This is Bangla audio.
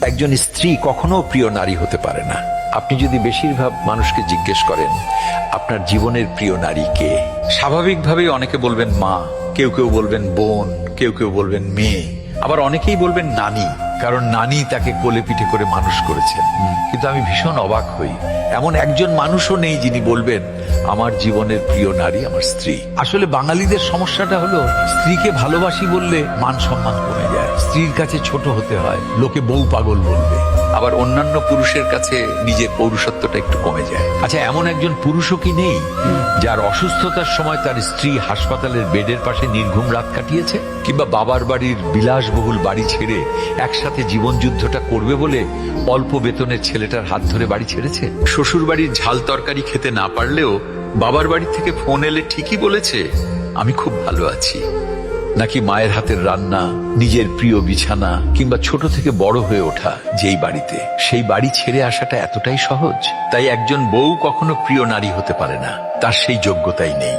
একজন স্ত্রী কখনো প্রিয় নারী হতে পারে না। আপনি যদি বেশিরভাগ মানুষকে জিজ্ঞেস করেন আপনার জীবনের প্রিয় নারী কে, স্বাভাবিকভাবেই অনেকে বলবেন মা, কেউ কেউ বলবেন বোন, কেউ কেউ বলবেন মেয়ে, আবার অনেকেই বলবেন নানি, কারণ নানি তাকে কোলে পিঠে করে মানুষ করেছেন। কিন্তু আমি ভীষণ অবাক হই, এমন একজন মানুষও নেই যিনি বলবেন আমার জীবনের প্রিয় নারী আমার স্ত্রী। আসলে বাঙালিদের সমস্যাটা হলো স্ত্রীকে ভালোবাসি বললে মান সম্মান কমে যায়, স্ত্রীর কাছে ছোট হতে হয়, লোকে বউ পাগল বলবে, আবার অন্যান্য পুরুষের কাছে নিজের পৌরুষত্বটা একটু কমে যায়। আচ্ছা, এমন একজন পুরুষও কি নেই যার অসুস্থতার সময় তার স্ত্রী হাসপাতালের বেডের পাশে নির্ঘুম রাত কাটিয়েছে, কিংবা বাবার বাড়ির বিলাসবহুল বাড়ি ছেড়ে একসাথে জীবন যুদ্ধটা করবে বলে অল্প বেতনের ছেলেটার হাত ধরে বাড়ি ছেড়েছে? শ্বশুর বাড়ির ঝাল তরকারি খেতে না পারলেও বাবার বাড়ি থেকে ফোন এলে ঠিকই বলেছে আমি খুব ভালো আছি। নাকি মায়ের হাতের রান্না, নিজের প্রিয় বিছানা, কিংবা ছোট থেকে বড় হয়ে ওঠা যেই বাড়িতে, সেই বাড়ি ছেড়ে আসাটা এতটাই সহজ? তাই একজন বউ কখনো প্রিয় নারী হতে পারে না, তার সেই যোগ্যতাই নেই।